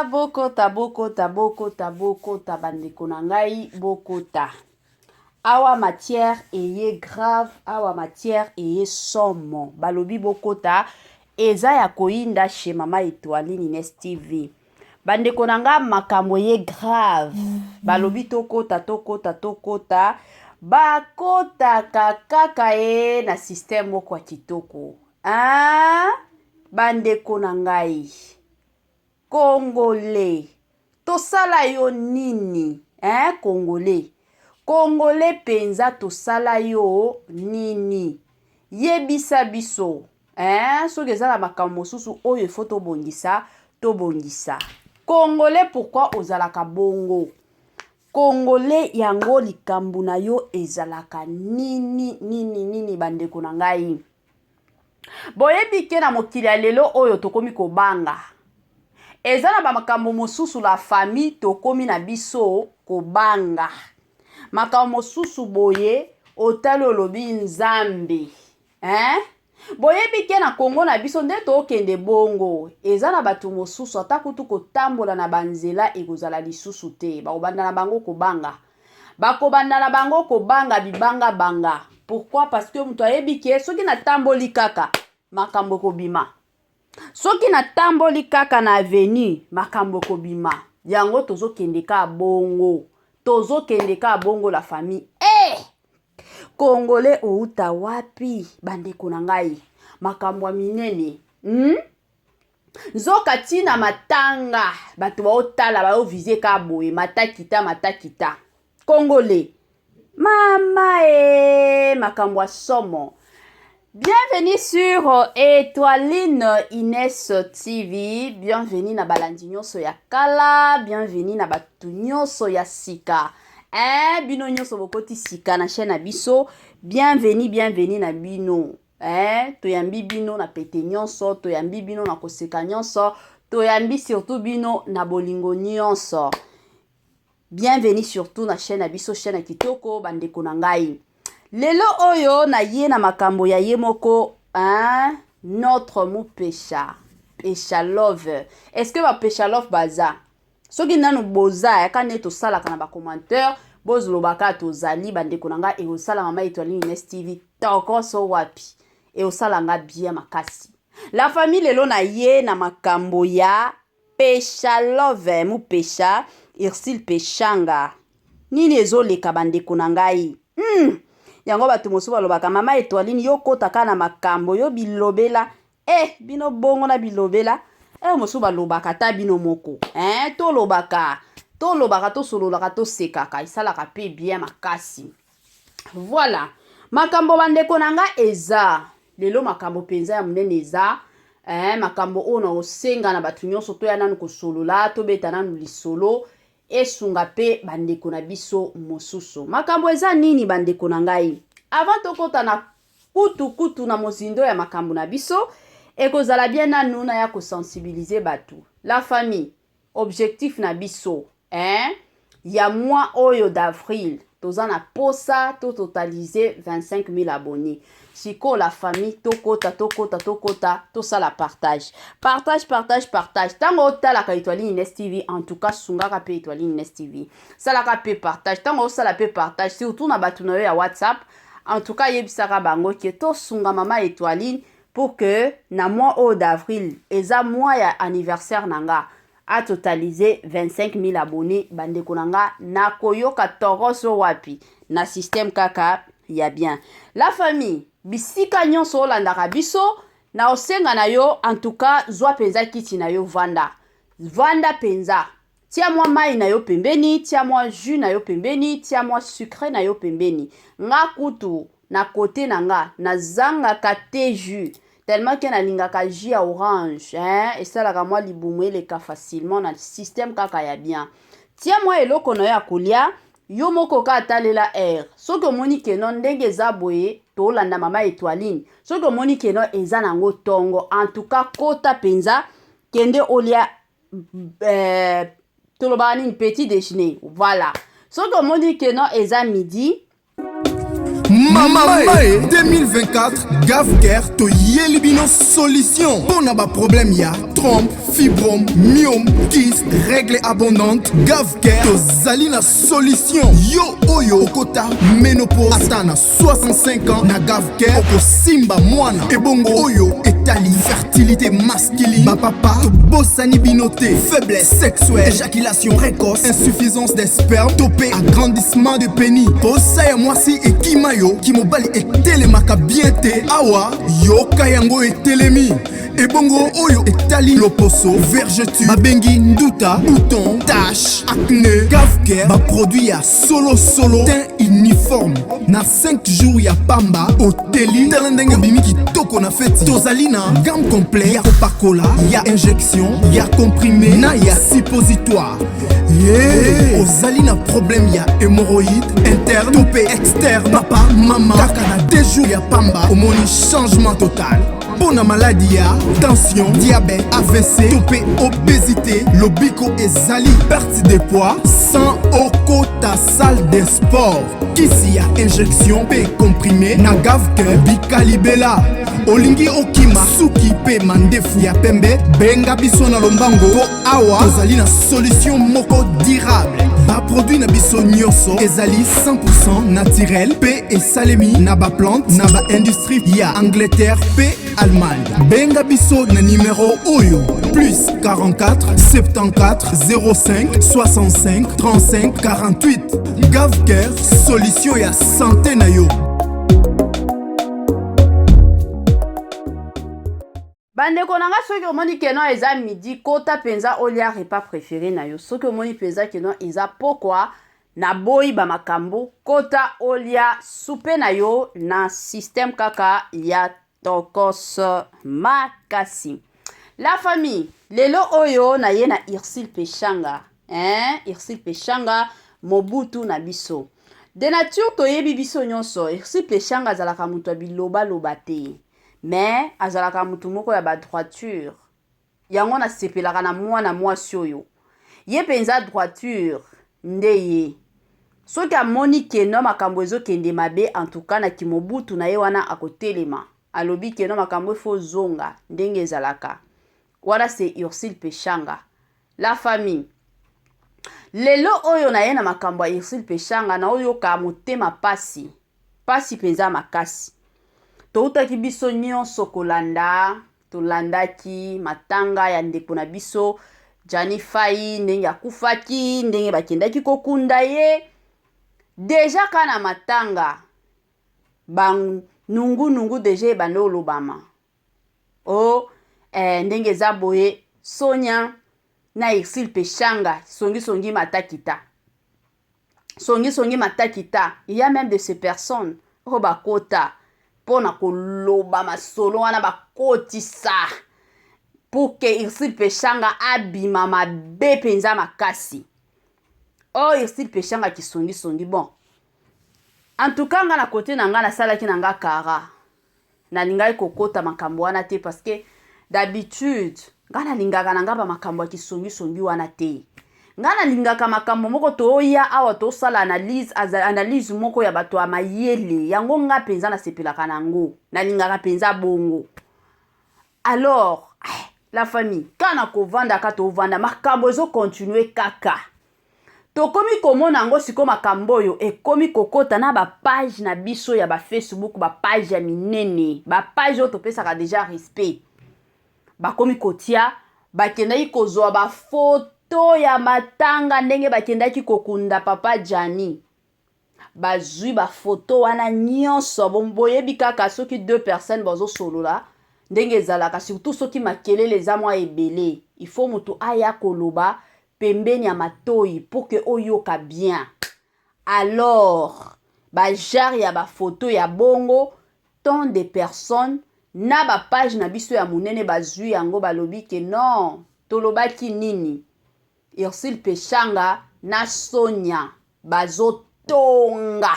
bokota bandeko na ngai bokota. Awa matière eye grave, awa matière eye somo. Balobi bokota eza ya koinda chez Mama Étoiline Ines TV. Bandeko na nga makambo ye grave. Balobi tokota. Bakota kaka e na système moko ya kitoko. Bandeko na ngai. Congolais. Tosala yo nini? Congolais penza tosala yo nini? Yebisa biso. Soki ezala makambo mosusu oyo ifo tobongisa. Congolais pourquoi ozalaka bongo? Congolais yango likambo na yo ezalaka nini bandeko na ngai. Boyebi ke na mokili ya lelo oyo tokomi kobanga. Ezala ba makambo mosusu la famille tokomi na biso kobanga. Makambo mosusu boye otalo lobi nzambe. Boyebi ke na Congo na biso nde tokende bongo. Ezala batu mosusu atakutu kotambola na banzela ekozala lisusu te. Bakobanda na bango kobanga. Bakobanda na bango kobanga bibanga banga. Pourquoi? Parce que mutu ayebi ke soki na tamboli kaka makambo kobima. Soki na tamboli kaka na avenue makambo kobima. Yango tozokende ka bongo. La famille. Congolais outa wapi bandeko na ngai. Makambo minene. Nzoka tina matanga. Batu ba otala ba ovize ka boye matakita. Congolais. Mama makambo somo. Bienvenue sur Étoiline Ines TV. Bienvenue na balandi nyonso ya kala. Bienvenue na batu nyonso ya sika. Bino nyonso bokoti sika na chaîne na biso. Bienvenue na bino. Toyambi bino na pete nyonso. Toyambi bino na koseka nyonso. Toyambi surtout bino na bolingo nyonso. Bienvenue surtout na chaîne na biso. Chaîne kitoko bandeko na ngai. Lelo oyo na ye na makambo ya ye moko, notre mou pécha love. Est-ce que ba pécha love baza? Soki nanu boza ya kane to sala kana ba commentaire, boz lobaka to zali bandeko nanga e osala Mama Étoiline Ines TV toko so wapi. E osala nga bien makasi. La famille lelo na ye na makambo ya pécha love, mou pécha, Irsil Pechanga. Nini ezoleka bandeko nangai? Yango batu mosu balobaka Mama Étoiline yo kotaka na makambo yo bilobela bino bongo na bilobela mosu balobaka ta bino moko to lobaka to sololaka to sekaka isalaka pe bien makasi. Voilà makambo bandeko nanga eza lelo makambo penza ya munene eza makambo ona osenga na batu nyonso to ya nanu kosolola to beta nanu lisolo esunga pe bandeko na biso mosusu. Makambo eza nini bandeko na ngai? Avant tokota na kutu na mozindo ya makambo na biso, ekozala bien na nuna ya kosensibiliser batu. La famille, objectif na biso, ya mois oyo d'avril, toza na posa to totaliser 25 000 abonnés. Siko la famille tokota to ça la partage. Partage. Tango otala ka Étoiline Ines TV en tout cas sungaka pe Étoiline Ines TV. Sala ka pe partage. Tango sala pe partage surtout na batu na yo ya WhatsApp. En tout cas yebisaka bango ke to sunga Mama Étoiline pour que na mois d'avril eza mois ya anniversaire nanga a totaliser 25 000 abonnés bandeko nanga na koyoka toroso wapi na système kaka ya bien. La famille bisika nyonso olandaka biso na osenga na yo en tout cas zwa penza kiti na yo vanda penza tia mwa mai na yo pembeni, tia mwa jus na yo pembeni, tia mwa sucre na yo pembeni. Nga kutu na kote na nga na zanga kate jus tellement que na lingaka jus ya orange et ça la mwa libumu eleka facilement na système kaka ya bien. Tia mwa eloko na yo ya kolia yo moko ka atalela air. Soki omoni ke non ndenge eza boye to landa Mama Étoiline. Soki omoni ke non eza nango tongo. En tout cas kota penza kende olia tolobani une petit déjeuner. Voilà. Soki omoni ke non eza midi. Mama 2024 Gafker to yelibino solution. Bon na ba problème ya trompe, fibrome, myome, kyste, règle abondante, Gavker, tozali na solution. Yo oyo okota ménopause ata na 65 ans na Gavker okosimba mwana. Ebongo oyo etali fertilité masculine, bapapa tobosani binote, faiblesse sexuelle, éjaculation précoce, insuffisance des spermes, topé agrandissement de pénis, posa ya mwasi ekimayo kimobali etelemaka bien te awa yoka yango etelemi. Ebongo oyo etali loposo, vergeture, babengi nduta, bouton, tache, acné. Gavker ba produit ya solo teint uniforme na 5 jours ya pamba oteli telendenge bimi kitoko na feti. Tozali na gamme complet ya Coca-Cola, ya injection, ya comprimé na ya suppositoire. Ozali na problème ya hémorroïde interne, topé externe, papa, mama, kaka na 2 jours ya pamba omoni changement total. Pour la maladie, tension, diabète, AVC, topé, obésité, lobico et zali, perte de poids, sans okota salle de sport. Kisi a injection, P comprimé, na Gavker, bikalibela. Olingi okima, suki pe mandefu ya pembe, benga biso na lombango, po awa, tozali na solution moko durable. Ba produit na biso nyonso, ezali 100% naturel, P et salemi, na ba plante, na ba industrie, ya Angleterre, P Allemagne. Benga biso na numéro oyo plus 44 74 05 65 35 48. Gavker, solution ya santé na yo. Bandeko nanga soki omoni keno eza midi kota penza olia repas préféré na yo. Soki omoni penza keno eza pokwa na boyi ba makambo kota olia soupe na yo na système kaka ya Tokos makasi. La famille, lelo oyo na ye na Ursule Pechanga. Ursule Pechanga Mobutu na biso. De nature toyebi biso nyonso, Ursule Pechanga azalaka mutu biloba loba te. Mais azalaka mutu moko ya ba droiture. Yango na sepelaka na mwana mwasi oyo. Ye penza droiture nde ye. Soki amoni keno makambo ezokende mabe en tout cas na Kimobutu na ye wana akotelema. Alobi keno makambo fo zonga ndenge ezalaka. Wana c'est Ursule Pechanga. La famille. Lelo oyo na ye na makambo ya Ursule Pechanga na oyo ka motema pasi. Pasi penza makasi. Toutaki biso nyonso kolanda, tolandaki matanga ya ndeko na biso, Jani Fai ndenge akufaki, ndenge bakendaki kokunda ye. Deja kana matanga, bang nungu deja bande olobama. Ndenge zaboye, Sonia na Ursule Pechanga, songi matakita. Songi matakita. Il y a même de ces personnes, bakota. Pona koloba masolo wana bakotisa pour que Ursule Pechanga abima mabe penza makasi. Ursule Pechanga ki songi bon. En tout cas nga na côté na nga na salaki na nga kara. Na lingai kokota makambo wana te parce que d'habitude nga na lingaka na nga ba makambo ki songi wana te. Nga na lingaka makambo moko toya awa to sala analyse moko ya bato ya mayele yango nga penza na sepelaka nango na lingaka penza bongo. Alors la famille kana ko vanda ka to vanda makambo zo continuer kaka tokomi komona ngo siko makambo yo ekomi kokota na ba page na biso ya ba Facebook ba page ya minene ba page yo to pesaka déjà respect bakomi kotia bakendaki kozwa ba photo ya matanga ndenge bakendaki kokunda papa Jani bazui ba photo wana nyonso bomboyebi kaka soki 2 personnes bazo solola ndenge ezalaka surtout soki makelele za mwa ebele il faut mutu aya koloba pembeni ya matoi pour que oyoka bien. Alors ba jar ya ba photo ya bongo tant de personnes na ba page na biso ya munene bazui yango balobi ke non tolobaki nini Ursule Pechanga na Sonia bazotonga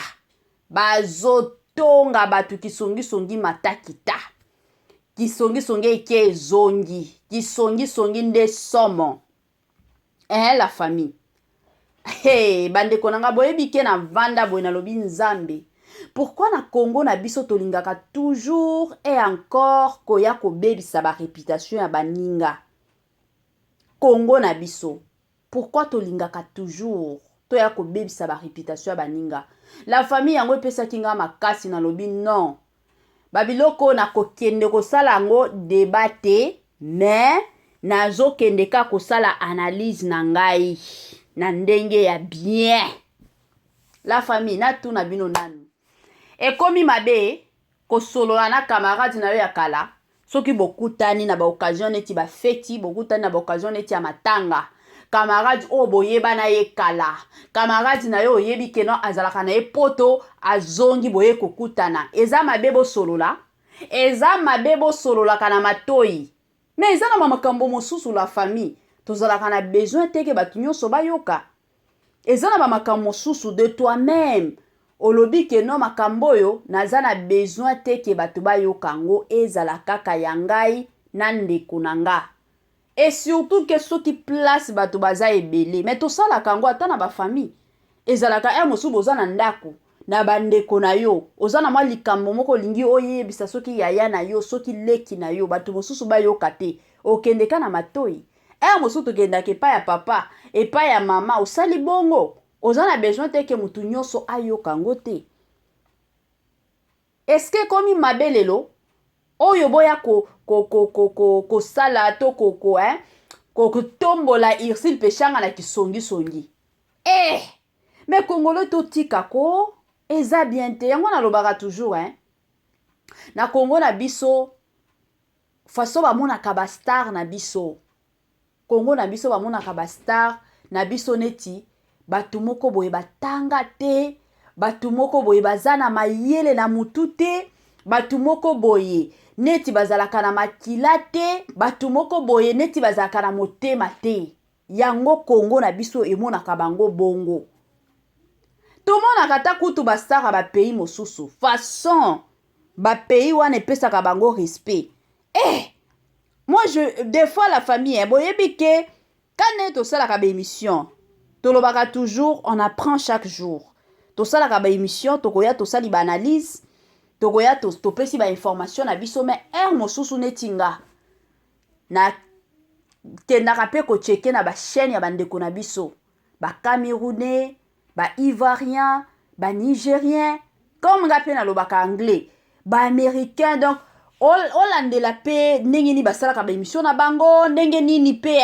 batu kisongi matakita kisongi eke ezongi kisongi nde somo la famille bandeko nanga boyebi ke na vanda boye na lobi nzambe. Pourquoi na Congo na biso tolingaka toujours et encore koya kobebisa ba réputation ya baninga Congo na biso. Pourquoi tolingaka toujours toya ko bebisa ba réputation ya baninga? La famille yango epesa kinga makasi na lobi non. Babiloko na kokende kosala yango débat mais nazo kende ka kosala analyse na ngai na ndenge ya bien. La famille na tuna bino nanu. Ekomi mabe kosolola na camarade na yo ya kala. Soki bokutani na ba occasion neti ba feti, bokutani na ba occasion neti ya matanga. Camarade o boyeba na ye kala. Camarade na yo oyebi keno azalaka na ye poto azongi boye kokutana. Eza mabebo solola. Eza mabebo solola kana matoi. Mais eza na makambo mosusu la famille. Tozalaka na besoin teke batu nyonso bayoka. Eza na makambo mosusu de toi-même. Olobi keno makambo yo naza na besoin teke batu bayoka ngo ezala kaka ya ngai na ndeko na nga. Et surtout que ceux qui place bato baza ebele. Mais to sala kango ata na ba famille. Ezalaka mosu boza na ndako na bandeko na yo. Oza na mwa likambo moko lingi oyebisa soki yaya na yo, soki leki na yo, bato mosusu bayoka te. Okendeka na matoi. Mosu to kendake pa ya papa et pa ya mama osali bongo. Oza na besoin te ke mutu nyonso ayoka ngo te. Est-ce que komi mabelelo oyo boya ko sala to ko tombola Irsil Peshanga na kisongi songi. Mais Congolais to tika ko eza bien te. Yango na lobaka toujours na Congo na biso faso ba mona ka ba star na biso. Congo na biso ba mona ka ba star na biso neti batu moko boye batanga te, batu moko boye bazana mayele na mutu te, batu moko boye neti bazalaka na makila te, batu moko boye neti bazalaka na motema te. Yango Congo na biso emonaka bango bongo. Tomonaka ta kutu basara ba pays mosusu. Façon ba pays wana epesaka bango respect. Moi des fois la famille boyebi ke quand to sala ka ba émission, tolobaka toujours on apprend chaque jour. To sala ka ba émission, tokoya to sali ba analyse. Togoya to pesi ba information na biso mais mosusu netinga na kendaka pe ko checker na ba chaîne ya bandeko na biso ba Camerounais, ba Ivoirien, ba Nigérien, comme ngape na lobaka anglais, ba Américain. Donc olandela pe ndenge ni basala ka ba émission na bango ndenge nini pe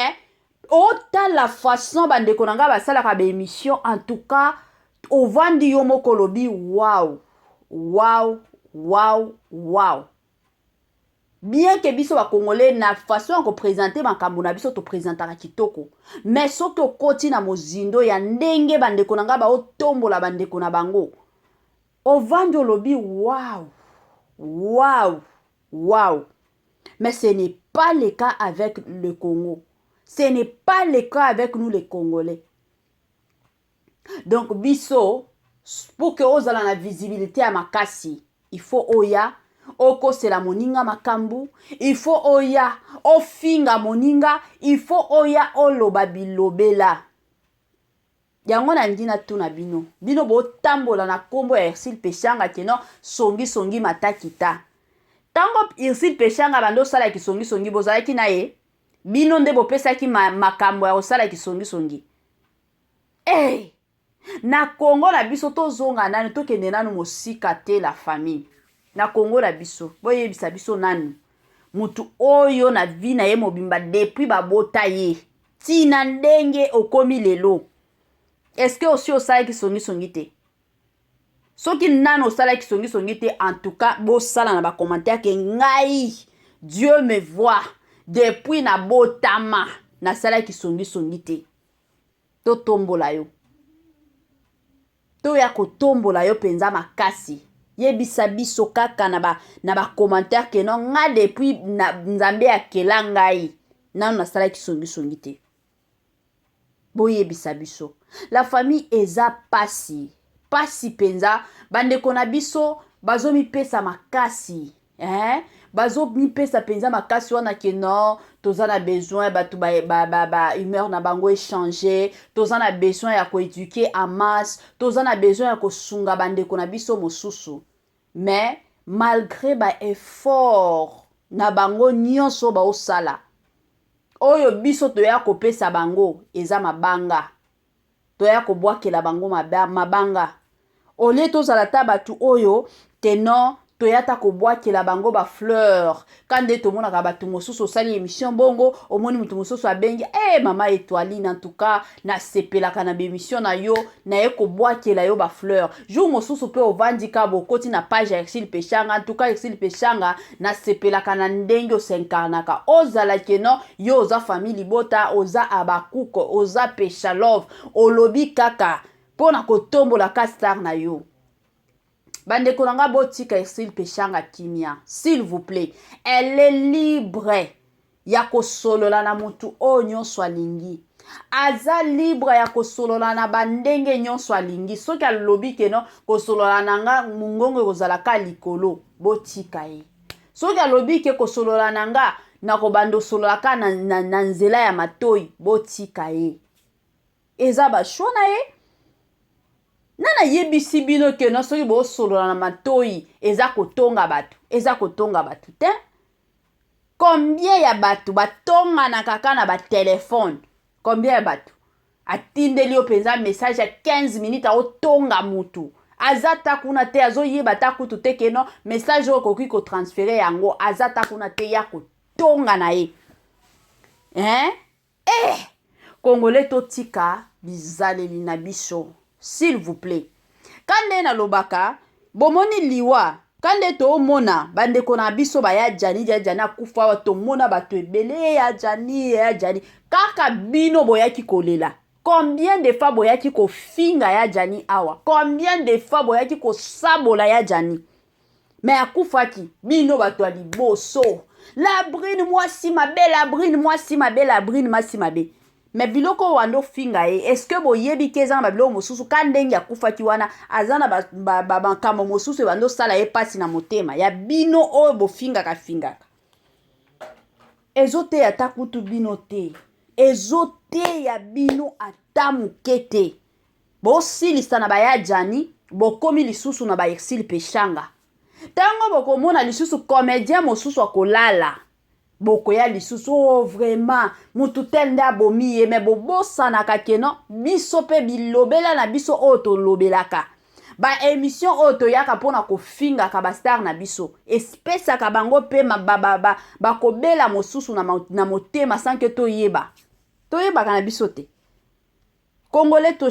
ota la façon bandeko na nga basala ka ba émission. En tout cas ovandi yo moko lobi wow wow wow wow. Bien que biso ba Congolais na façon ko présenter makambo na biso to présentaka kitoko, mais soki okoti na mozindo ya ndenge bandeko na nga ba otombola bandeko na bango ovandi lobi wow wow wow. Mais ce n'est pas le cas avec le Congo. Ce n'est pas le cas avec nous les Congolais. Donc biso pour que ozala na visibilité à makasi, il faut oya oko sela moninga makambu, il faut oya ofinga moninga, il faut oya oloba bilobela. Yango na ndina tuna bino bo tambola na kombo ya Irsil Peshanga keno songi matakita. Tango Irsil Peshanga bando sala ki songi bozalaki na ye bino nde bopesaki makambo ya osala ki songi. Na Congo na biso tozonga nani tokende nanu mosika te la famille. Na Congo na biso boyebisa biso nanu mutu oyo na vi na ye mobimba depuis babota ye tina ndenge okomi lelo. Est-ce que aussi osala ki songi te? Soki nanu osala ki songi te, en tout cas bo sala na ba commentaire ke ngai Dieu me voit depuis na botama na sala ki songi te. To tombola yo. To ya kotombola yo penza makasi. Yebisa biso kaka na ba commentaire ke non nga depuis na nzambe akela ngai nanu na sala ki songi te. Boyebisa biso. La famille eza pasi penza bandeko na biso bazomi pesa makasi. Bazomi pesa penza makasi wana ke non tozana besoin batu ba humeur na bango échanger, tozana besoin ya ko éduquer en masse, tozana besoin ya ko sunga bandeko na biso mosusu. Mais malgré ba effort na bango nyonso ba osala oyo biso toya kopesa bango eza mabanga toya kobwakela bango mabanga olie tozala ta batu oyo teno toyata kobwakela bango ba fleur kande tomonaka batu mosusu osali émission bongo omoni mutu mosusu abengi mama Étoiline en tout cas na sepelaka na bémission na yo na ye kobwakela yo ba fleur jour mosusu pe ovandika bokoti na page ya Exil Pechanga en tout cas Exil Pechanga na sepelaka na ndenge osenkarnaka ozala keno yo oza famille Libota oza Abakuko oza Pecha Love olobi kaka pona kotombola ka star na yo bandeko nanga botika Exil Pechanga kimia s'il vous plaît elle est libre ya kosolola na mutu o nyonso alingi aza libre ya kosolola na bandenge nyonso alingi soki alobi keno kosolola nanga mungongo kozala ka likolo botika ye soki alobi ke kosolola nanga na kobando solola ka na nzela ya matoi botika ye eza ba shona ye nana yebisi bino ke no soki bo solola na matoi eza kotonga batu te combien ya batu batonga na kaka na ba téléphone combien ya batu atindeli yo penza message ya 15 minutes otonga mutu azata kuna te azoyeba ta kutu te ke no message okoki ko transférer yango azata kuna te ya kotonga na ye Congolais totika bizaleli na biso s'il vous plaît kande na lobaka bomoni liwa kande to mona bandeko na biso ba ya jani akufa to mona bato ebele ya jani kaka bino boyaki kolela combien de fois boyaki ko finga ya jani awa combien de fois boyaki ko sabola ya jani mais akufaki bino bato ali boso la brine moi si ma belle mais biloko wando finga est-ce que boyebi keza na biloko mosusu kandenge akufaki wana azana ba makambo mosusu bando sala ye pasi na motema ya bino oyo bofingaka ezote ata kutu bino te ezote ya bino ata mukete bosilisa na baya jani bokomi lisusu na ba Exil Pechanga tango bokomona lisusu comédien mosusu akolala bokoya lisusu vraiment mutu tende abomi ye me bobosanaka keno biso pe bilobela na biso oyo tolobelaka ba émission oyo toyaka mpona kofingaka bastar na biso espesaka bango pe bakobela mosusu na motema sanke toyebaka na biso te Congolais to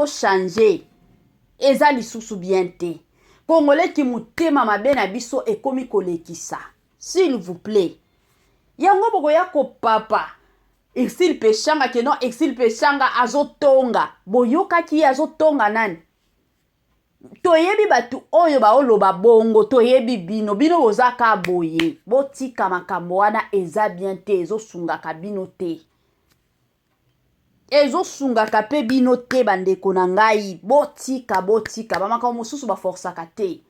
changer eza lisusu bien te Congolais ki mutema mabe na biso ekomi kolekisa s'il vous plaît yango bokoya ko papa Exil Pechanga keno Exil Pechanga azotonga boyokaki azotonga nani toyebi batu oyo baoloba bongo toyebi bino bozaka boye botika makambo wana eza bien te ezosungaka bino te ezosungaka pe bino te bandeko na ngai botika bamakambo mosusu baforsaka te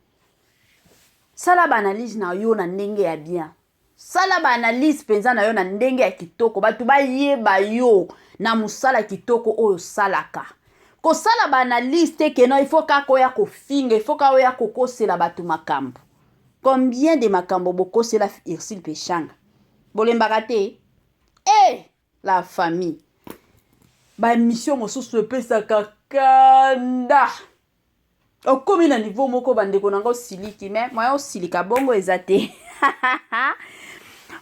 sala ba analyse na yo na ndenge ya bien sala ba analyse penza na yo na ndenge ya kitoko batu bayeba yo na musala kitoko oyo salaka kosala ba analyse te keno il faut kako ya kofinga il faut kako ya kokosela batu makambo combien de makambo bokosela Exil Pechanga bolembaka te la famille ba mission mosusu epesaka kanda okomi na niveau moko bandeko nanga osiliki mais moyen osilika bongo eza te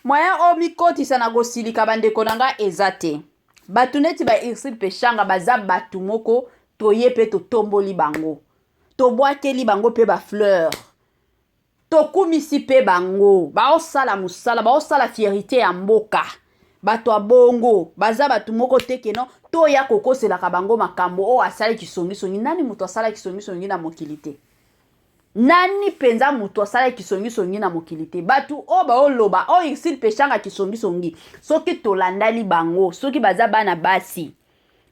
moyen omikotisa na kosilika bandeko nanga eza te batu neti ba Exil Pechanga baza batu moko toye pe totomboli bango tobwakeli bango pe ba fleur tokumisi pe bango baosala musala baosala fierité ya mboka bato abongo baza batu moko te keno toya kokoselaka bango makambo o asala kisongisongi nani mutu asala kisongisongi na mokili te nani penza mutu asala kisongisongi na mokili te batu o baoloba o Exil Pechanga kisongisongi soki tolandali bango soki baza bana basi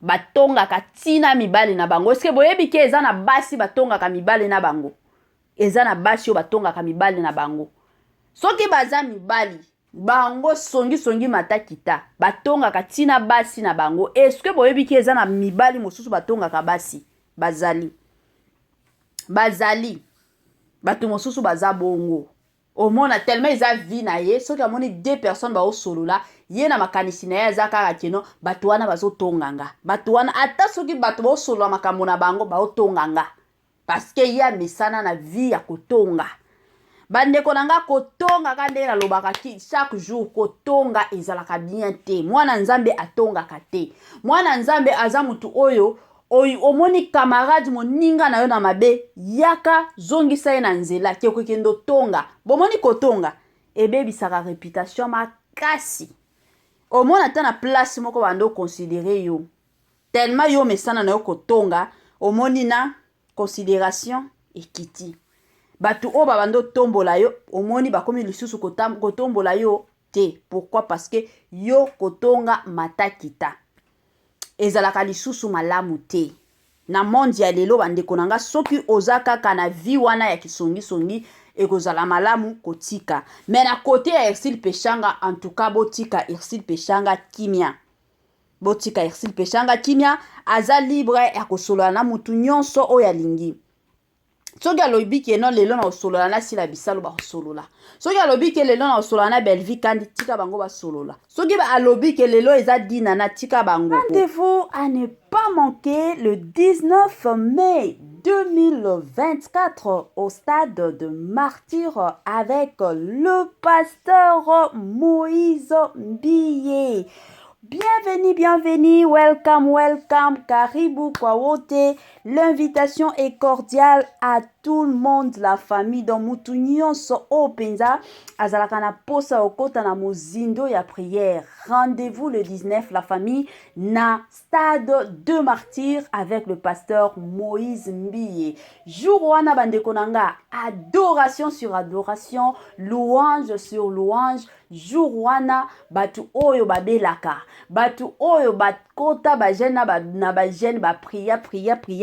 batongaka tina mibali na bango eske boyebi ke eza na basi batongaka mibali na bango eza na basi o batongaka mibali na bango soki baza mibali bango songi matakita batongaka tina basi na bango eske boyebi ke eza na mibali mosusu batongaka basi bazali batu mosusu baza bongo omona tellement eza vie na ye soki amoni 2 personnes baosolola ye na makanisi na ye aza kaka keno bato wana bazotonganga bato wana ata soki bato baosolola makambo na bango baotonganga parce que ye amesana na vie ya kotonga bandeko na nga kotonga ka nde nalobaka chaque jour kotonga ezalaka bien te mwana nzambe atongaka te mwana nzambe aza mutu oyo omoni camarade moninga na yo na mabe yaka zongisa ye na nzela ke kokende tonga bomoni kotonga ebebisaka réputation makasi omona ata na place moko bando considérer yo tellement yo mesana na yo kotonga omoni na considération ekiti batu o babando tombola yo omoni bakomi lisusu kotombola yo te pourquoi parce que yo kotonga matakita ezalaka lisusu malamu te na monde ya lelo bandeko nanga soki oza kaka na vie wana ya kisongi ekozala malamu kotika mais na côté ya Ersil Pechanga en tout cas botika Ersil Pechanga kimia botika Ersil Pechanga kimia aza libre ya kosolola na mutu nyonso oyo alingi soki alobi ke non lelo na osolola na Sila Bisalo bakosolola soki alobi ke lelo na osolola na Belvi Kandi tika bango basolola soki alobi ke lelo eza dina na tika bango. Rendez-vous à ne pas manquer le 19 mai 2024 au stade de Martyr avec le pasteur Moïse Mbiye. Bienvenue, welcome, karibu kwa wote. L'invitation est cordiale à tout le monde, la famille dans mutu nyonso openza azalaka na posa okota na mozindo ya prière. Rendez-vous le 19 la famille na stade de Martyr avec le pasteur Moïse Mbiye. Jour wana bandeko nanga, adoration sur adoration, louange sur louange. Jour wana batu oyo babelaka batu oyo bakota bajene na bajene ba priya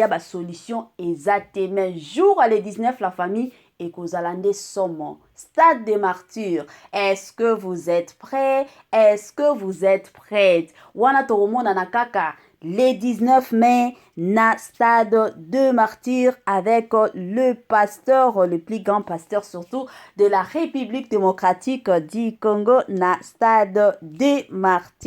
ba solution ezate mais jour à le 19 la famille et kozalande somo stade des martyrs. Est-ce que vous êtes prêts? Est-ce que vous êtes prêtes? Wana toromona na kaka le 19 mai na stade de Martyr avec le pasteur, le plus grand pasteur surtout de la République démocratique du Congo na stade de Martyr.